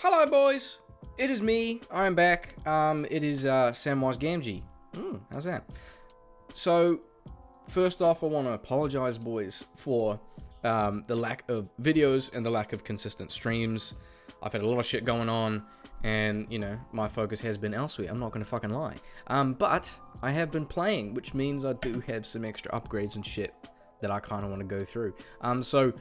Hello, boys. It is me. I'm back. It is Samwise Gamgee. How's that? So, first off, I want to apologize, boys, for the lack of videos and the lack of consistent streams. I've had a lot of shit going on, and you know, my focus has been elsewhere. I'm not gonna fucking lie. But I have been playing, which means I do have some extra upgrades and shit that I kind of want to go through. So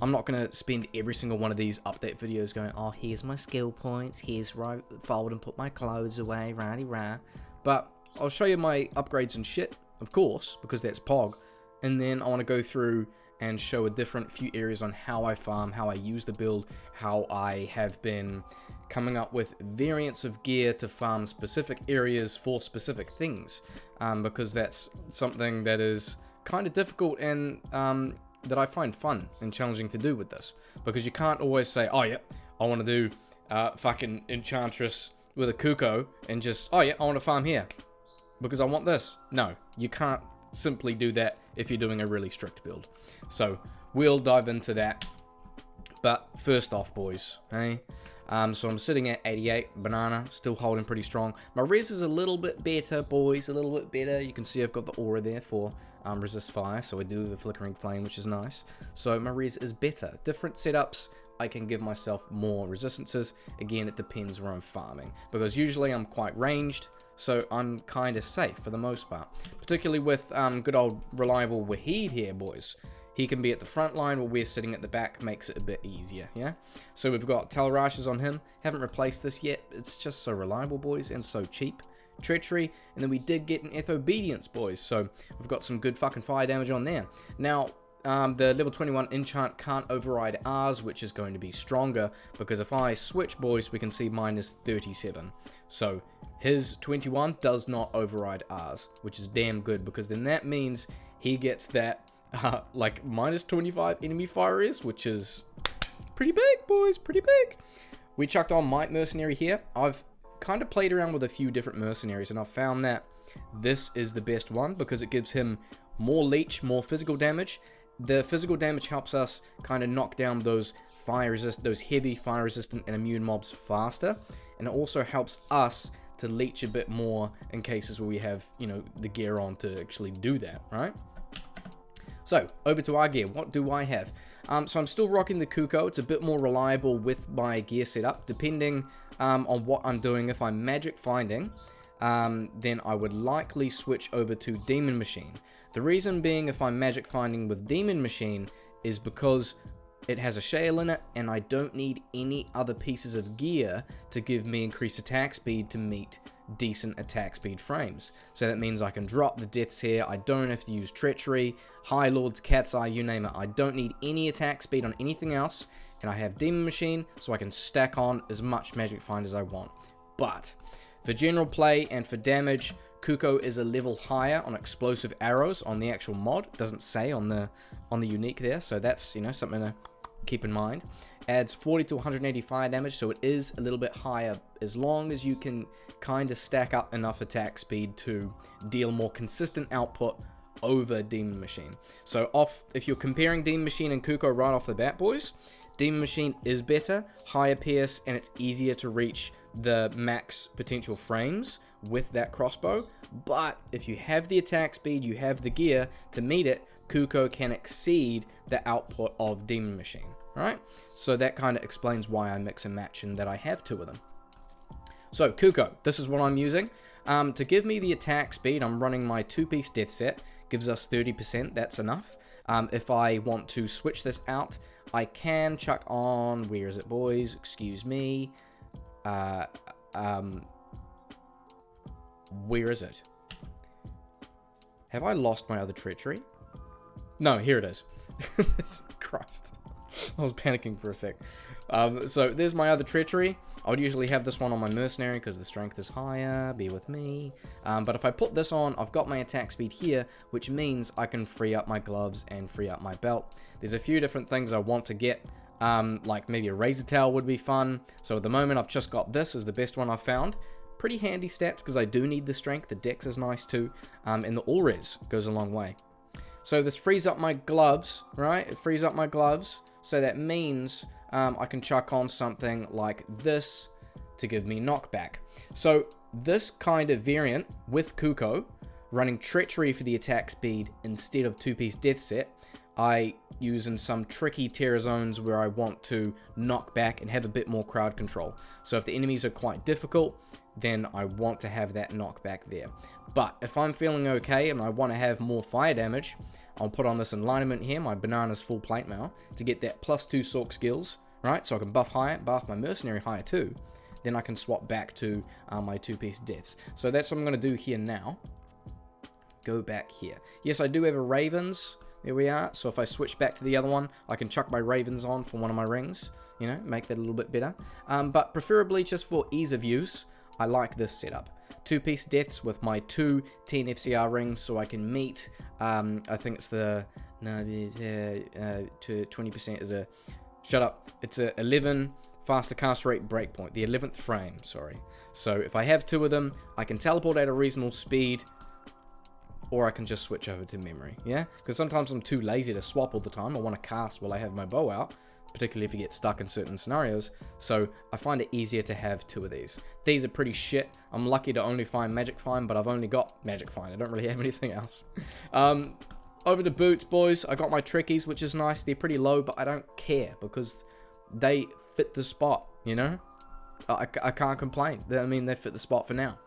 I'm not going to spend every single one of these update videos going, oh, here's my skill points, here's where I fold and put my clothes away, rah-de-rah. But I'll show you my upgrades and shit, of course, because that's POG. And then I want to go through and show a different few areas on how I farm, how I use the build, how I have been coming up with variants of gear to farm specific areas for specific things. Because that's something that is kind of difficult and that I find fun and challenging to do with this, because you can't always say, oh yeah, I want to do fucking Enchantress with a Kuko and just, oh yeah, I want to farm here because I want this. No, you can't simply do that if you're doing a really strict build. So we'll dive into that. But first off, boys, hey, so I'm sitting at 88 banana, still holding pretty strong. My res is a little bit better, boys, a little bit better. You can see I've got the aura there for resist fire, so I do the flickering flame, which is nice. So my res is better. Different setups, I can give myself more resistances. Again, it depends where I'm farming, because usually I'm quite ranged, so I'm kind of safe for the most part. Particularly with good old reliable Wahid here, boys. He can be at the front line while we're sitting at the back, makes it a bit easier, yeah? So we've got Talrashes on him. Haven't replaced this yet. It's just so reliable, boys, and so cheap. Treachery, and then we did get an Obedience, boys, so we've got some good fucking fire damage on there. Now, the level 21 enchant can't override ours, which is going to be stronger, because if I switch, boys, we can see mine is 37. So his 21 does not override ours, which is damn good, because then that means he gets that like minus 25 enemy fire is, which is pretty big, boys, pretty big. We chucked on Might Mercenary here. I've kind of played around with a few different mercenaries, and I've found that this is the best one because it gives him more leech, more physical damage. The physical damage helps us kind of knock down those those heavy fire resistant and immune mobs faster, and it also helps us to leech a bit more in cases where we have, you know, the gear on to actually do that, right? So over to our gear. What do I have? So I'm still rocking the Kuko. It's a bit more reliable with my gear setup, depending on what I'm doing. If I'm magic finding, then I would likely switch over to Demon Machine. The reason being, if I'm magic finding with Demon Machine, is because it has a shale in it, and I don't need any other pieces of gear to give me increased attack speed to meet decent attack speed frames. So that means I can drop the deaths here. I don't have to use Treachery, High Lords, Cat's Eye, you name it. I don't need any attack speed on anything else, and I have Demon Machine, so I can stack on as much magic find as I want. But for general play and for damage, Kuko is a level higher on explosive arrows on the actual mod. It doesn't say on the unique there, so that's, you know, something to keep in mind. Adds 40 to 180 fire damage, so it is a little bit higher as long as you can kind of stack up enough attack speed to deal more consistent output over Demon Machine. So if you're comparing Demon Machine and Kuko right off the bat, boys, Demon Machine is better, higher pierce, and it's easier to reach the max potential frames with that crossbow. But if you have the attack speed, you have the gear to meet it, Kuko can exceed the output of Demon Machine. Alright, so that kind of explains why I mix and match and that I have two of them. So Kuko, this is what I'm using. To give me the attack speed, I'm running my 2-piece death set. Gives us 30%, that's enough. If I want to switch this out, I can chuck on, where is it, boys? Excuse me. Where is it? Have I lost my other Treachery? No, here it is. Christ. I was panicking for a sec. So there's my other Treachery. I would usually have this one on my Mercenary because the strength is higher, bear with me. But if I put this on, I've got my attack speed here, which means I can free up my gloves and free up my belt. There's a few different things I want to get, like maybe a Razor Tail would be fun. So at the moment I've just got this as the best one I've found. Pretty handy stats because I do need the strength. The dex is nice too, and the all res goes a long way. So this frees up my gloves, right? It frees up my gloves. So that means I can chuck on something like this to give me knockback. So this kind of variant with Kuko, running Treachery for the attack speed instead of 2-piece death set, I use in some tricky terror zones where I want to knock back and have a bit more crowd control. So if the enemies are quite difficult, then I want to have that knockback there. But if I'm feeling okay and I want to have more fire damage, I'll put on this alignment here, my Banana's full plate mail, to get that +2 Sork skills, right? So I can buff my Mercenary higher too. Then I can swap back to my 2-piece deaths. So that's what I'm going to do here now. Go back here. Yes, I do have a Ravens. There we are. So if I switch back to the other one, I can chuck my Ravens on for one of my rings. You know, make that a little bit better. But preferably just for ease of use, I like this setup. 2-piece deaths with my 2 10 FCR rings, so I can meet, I think it's the, no, 20% is a, shut up, it's a 11 faster cast rate breakpoint, the 11th frame, sorry. So if I have 2 of them, I can teleport at a reasonable speed, or I can just switch over to memory, yeah? Because sometimes I'm too lazy to swap all the time. I want to cast while I have my bow out, particularly if you get stuck in certain scenarios. So I find it easier to have 2 of these. These are pretty shit. I'm lucky to only find Magic Find, but I've only got Magic Find. I don't really have anything else. Over the boots, boys, I got my Trekkies, which is nice. They're pretty low, but I don't care because they fit the spot, you know? I can't complain. I mean, they fit the spot for now.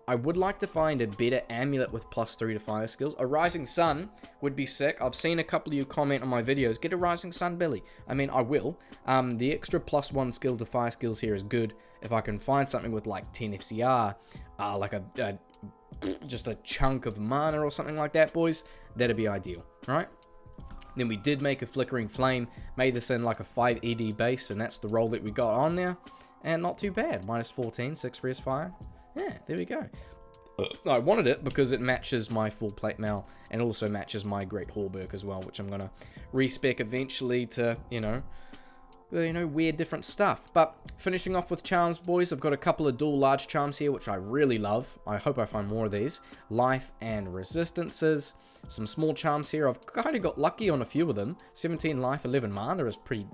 I would like to find a better amulet with +3 to fire skills. A Rising Sun would be sick. I've seen a couple of you comment on my videos. Get a Rising Sun, Billy. I mean, I will. The extra +1 skill to fire skills here is good. If I can find something with like 10 FCR, like just a chunk of mana or something like that, boys, that'd be ideal, right? Then we did make a Flickering Flame. Made this in like a 5 ED base, and that's the roll that we got on there. And not too bad. -14, 6 res fire. Yeah, there we go. I wanted it because it matches my full plate mail and also matches my Great Hallberg as well, which I'm going to respec eventually to, you know, wear different stuff. But finishing off with charms, boys, I've got a couple of dual large charms here, which I really love. I hope I find more of these. Life and resistances. Some small charms here. I've kind of got lucky on a few of them. 17 life, 11 mana is pretty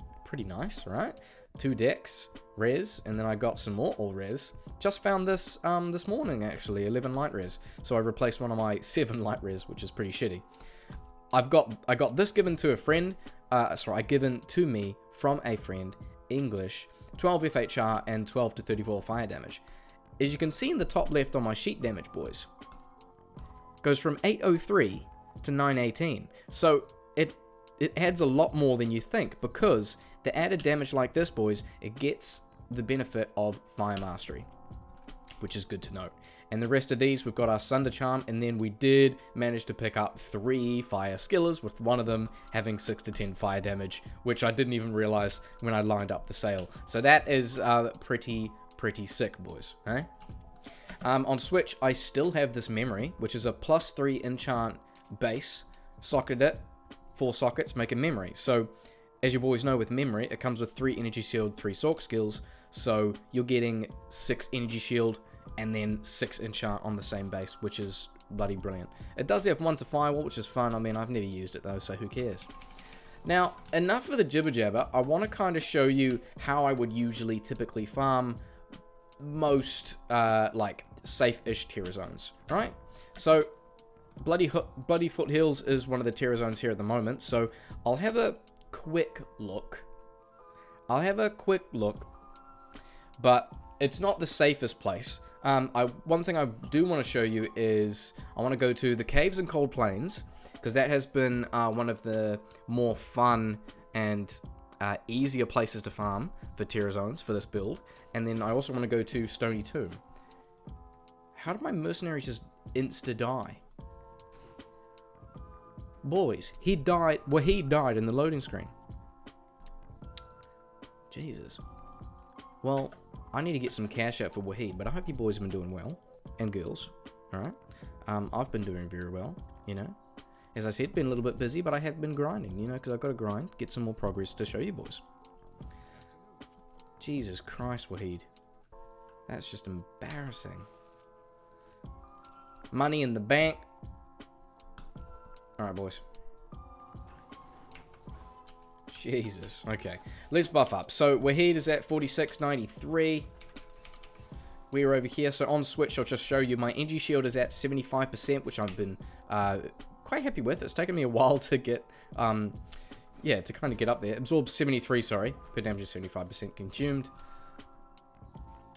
nice, right? 2 decks, res, and then I got some more all res. Just found this this morning, actually, 11 light res. So I replaced one of my 7 light res, which is pretty shitty. I got this given to a friend. Given to me from a friend. English, 12 FHR and 12 to 34 fire damage. As you can see in the top left on my sheet damage, boys, goes from 803 to 918. So it adds a lot more than you think, because the added damage like this, boys, it gets the benefit of Fire Mastery, which is good to note. And the rest of these, we've got our Sunder Charm, and then we did manage to pick up 3 Fire Skillers, with one of them having 6 to 10 fire damage, which I didn't even realize when I lined up the sale. So that is pretty sick, boys. Eh? On Switch, I still have this Memory, which is a +3 enchant base. Socketed it, 4 sockets, make a Memory. So as you boys know, with Memory, it comes with 3 Energy Shield, 3 Sork skills, so you're getting 6 Energy Shield and then 6 Enchant on the same base, which is bloody brilliant. It does have 1 to Firewall, which is fun. I mean, I've never used it though, so who cares? Now, enough of the jibber jabber. I want to kind of show you how I would usually typically farm most, like, safe-ish terror zones, right? So, Bloody Foothills is one of the terror zones here at the moment, so I'll have a quick look. But it's not the safest place. One thing I do want to show you is I want to go to the Caves and Cold Plains, because that has been one of the more fun and easier places to farm for terror zones for this build. And then I also want to go to Stony Tomb. How did my mercenary just insta-die? Boys, he died. Well, he died in the loading screen. Jesus. Well, I need to get some cash out for Wahid, but I hope you boys have been doing well. And girls. Alright? I've been doing very well, you know. As I said, been a little bit busy, but I have been grinding, you know, because I've got to grind, get some more progress to show you boys. Jesus Christ, Wahid. That's just embarrassing. Money in the bank. Alright, boys. Jesus. Okay. Let's buff up. So, Wahid is at 46.93. We're over here. So, on Switch, I'll just show you. My energy shield is at 75%, which I've been quite happy with. It's taken me a while to get... yeah, to kind of get up there. Absorbs 73, sorry. Per damage is 75% consumed.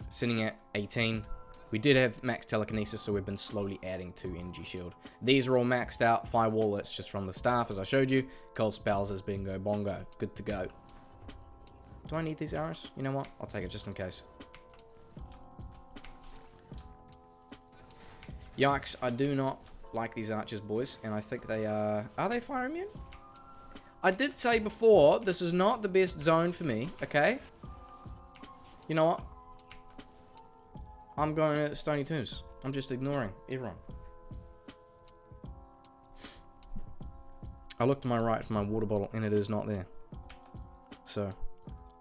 Sitting at 18. We did have max telekinesis, so we've been slowly adding to energy shield. These are all maxed out. Firewall, that's just from the staff, as I showed you. Cold spells is bingo bongo. Good to go. Do I need these arrows? You know what? I'll take it just in case. Yikes, I do not like these archers, boys. And I think they are... Are they fire immune? I did say before, this is not the best zone for me, okay? You know what? I'm going to Stony Tombs. I'm just ignoring everyone. I looked to my right for my water bottle and it is not there. So,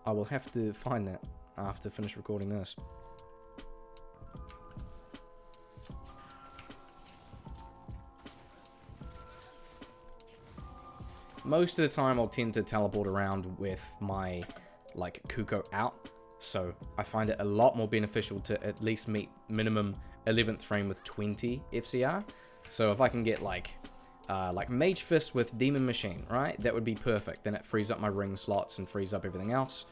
I will have to find that after finish recording this. Most of the time I'll tend to teleport around with my, like, Kuko out. So, I find it a lot more beneficial to at least meet minimum 11th frame with 20 FCR. So, if I can get, like Mage Fist with Demon Machine, right? That would be perfect. Then it frees up my ring slots and frees up everything else.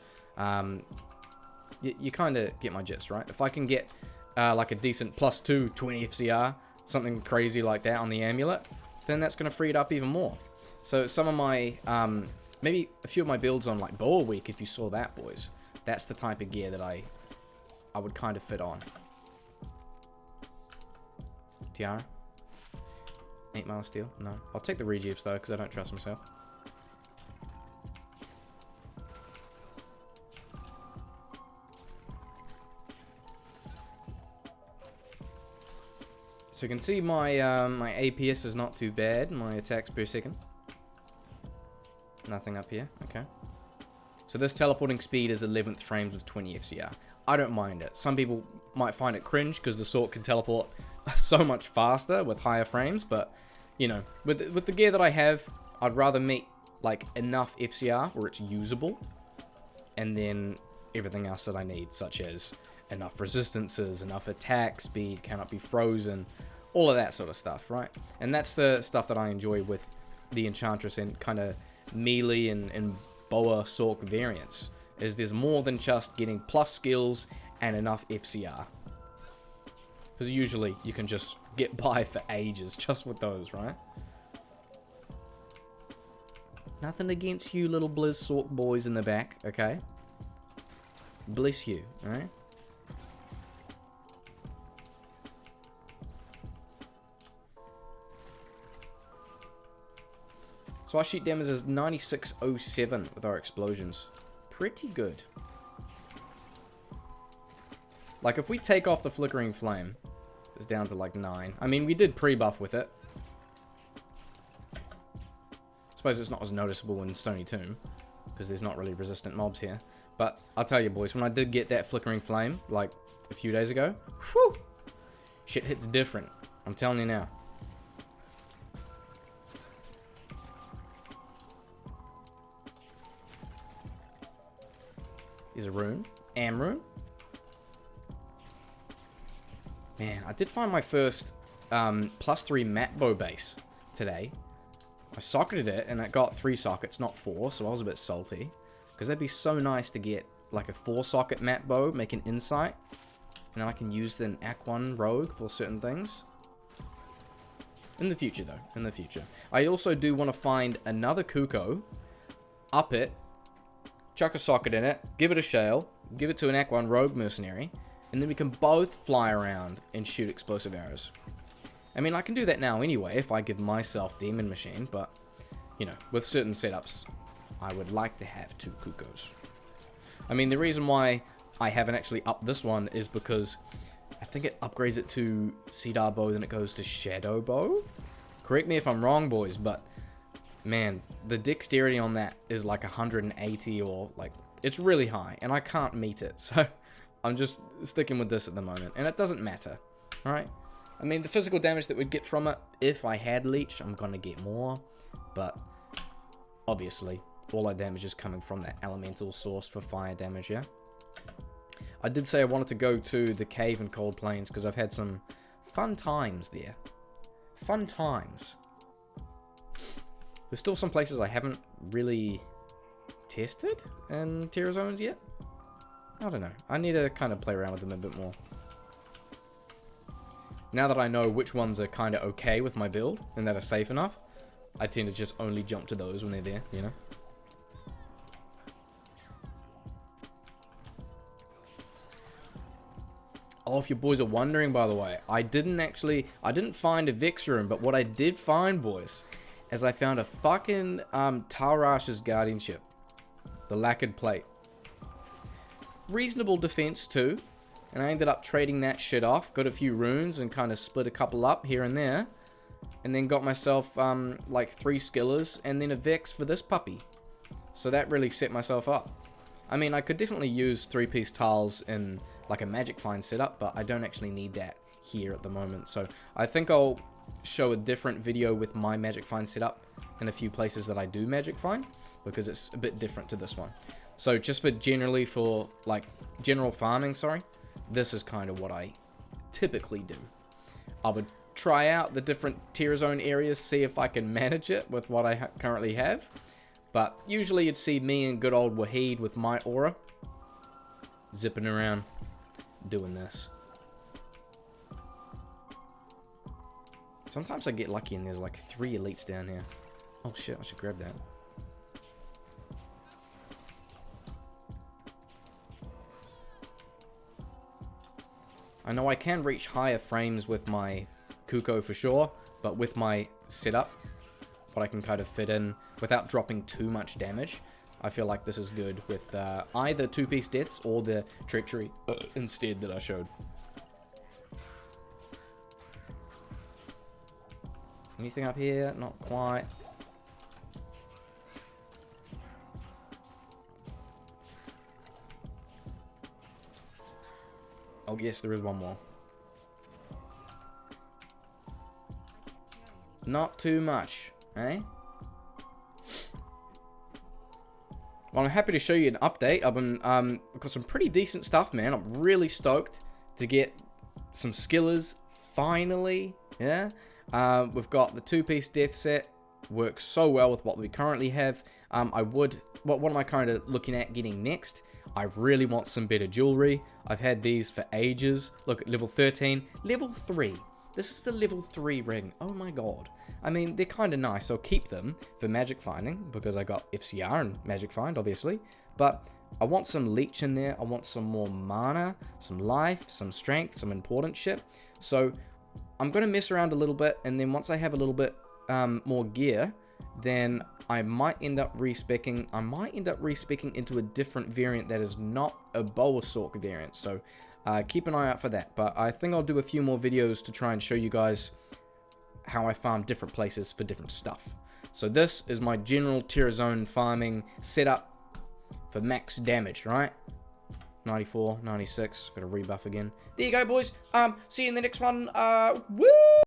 You kind of get my gist, right? If I can get, like a decent +2 20 FCR, something crazy like that on the amulet, then that's going to free it up even more. So, some of my, maybe a few of my builds on, like, Boa Week, if you saw that, boys. That's the type of gear that I would kind of fit on. Tiara? 8 Mile Steel? No. I'll take the Regives though, because I don't trust myself. So you can see my my APS is not too bad. My attacks per second. Nothing up here. Okay. So this teleporting speed is 11th frames with 20 FCR. I don't mind it. Some people might find it cringe because the sword can teleport so much faster with higher frames, but you know, with the gear that I have, I'd rather meet like enough FCR where it's usable, and then everything else that I need, such as enough resistances, enough attack speed, cannot be frozen, all of that sort of stuff, right? And that's the stuff that I enjoy with the Enchantress and kind of melee and Boa Sork variants, is there's more than just getting plus skills and enough FCR. Because usually you can just get by for ages just with those, right? Nothing against you little Blizz Sork boys in the back, okay? Bless you, alright? So our sheet damage is 9607 with our explosions. Pretty good. Like, if we take off the Flickering Flame, it's down to like 9. I mean, we did pre-buff with it. I suppose it's not as noticeable in Stony Tomb, because there's not really resistant mobs here. But I'll tell you, boys, when I did get that Flickering Flame, like a few days ago, whew, shit hits different. I'm telling you now. There's a rune. Rune. Man, I did find my first +3 mat bow base today. I socketed it and it got 3 sockets, not 4, so I was a bit salty. Because that'd be so nice to get like a 4-socket mat bow, make an insight, and then I can use the Act 1 rogue for certain things. In the future though, in the future. I also do want to find another Kuko, up it, chuck a socket in it, give it a shale, give it to an Act 1 rogue mercenary, and then we can both fly around and shoot explosive arrows. I mean, I can do that now anyway if I give myself Demon Machine, but, you know, with certain setups, I would like to have 2 Kukos. I mean, the reason why I haven't actually upped this one is because I think it upgrades it to Cedar Bow, then it goes to Shadow Bow. Correct me if I'm wrong, boys, but man, the dexterity on that is like 180 or like, it's really high, and I can't meet it, so I'm just sticking with this at the moment, and it doesn't matter, alright? I mean, the physical damage that we'd get from it, if I had Leech, I'm gonna get more, but obviously, all our damage is coming from that elemental source for fire damage, yeah? I did say I wanted to go to the cave in Cold Plains because I've had some fun times there. Fun times. There's still some places I haven't really tested in Terror Zones yet. I don't know. I need to kind of play around with them a bit more. Now that I know which ones are kind of okay with my build and that are safe enough, I tend to just only jump to those when they're there, you know? Oh, if you boys are wondering, by the way, I didn't find a Vex room, but what I did find, boys, is I found a fucking Talrash's Guardianship. The lacquered plate. Reasonable defense too. And I ended up trading that shit off. Got a few runes and kind of split a couple up here and there. And then got myself like 3 skillers and then a Vex for this puppy. So that really set myself up. I mean, I could definitely use 3-piece tiles in like a Magic Find setup, but I don't actually need that here at the moment. So I think I'll show a different video with my Magic Find setup in a few places that I do Magic Find, because it's a bit different to this one. So just for general farming, sorry, this is kind of what I typically do. I would try out the different tier zone areas, see if I can manage it with what I currently have. But usually you'd see me and good old Wahid with my aura zipping around doing this. Sometimes I get lucky and there's like 3 elites down here. Oh shit, I should grab that. I know I can reach higher frames with my Kuko for sure, but with my setup, what I can kind of fit in without dropping too much damage, I feel like this is good with either 2-piece deaths or the treachery instead that I showed. Anything up here? Not quite. Oh yes, there is one more. Not too much, eh? Well, I'm happy to show you an update. I've got some pretty decent stuff, man. I'm really stoked to get some skillers finally. Yeah. We've got the 2-piece death set. Works so well with what we currently have. What am I kind of looking at getting next? I really want some better jewelry. I've had these for ages. Look at level 13, level 3. This is the level 3 ring. Oh my god. I mean, they're kind of nice. I'll keep them for magic finding because I got FCR and magic find, obviously. But I want some leech in there. I want some more mana, some life, some strength, some important shit. So I'm going to mess around a little bit. And then once I have a little bit more gear, then I might end up respecking. I might end up respecking into a different variant that is not a Boasork variant. So keep an eye out for that. But I think I'll do a few more videos to try and show you guys how I farm different places for different stuff. So this is my general tier zone farming setup for max damage, right? 94, 96. Got a rebuff again. There you go, boys. See you in the next one. Woo!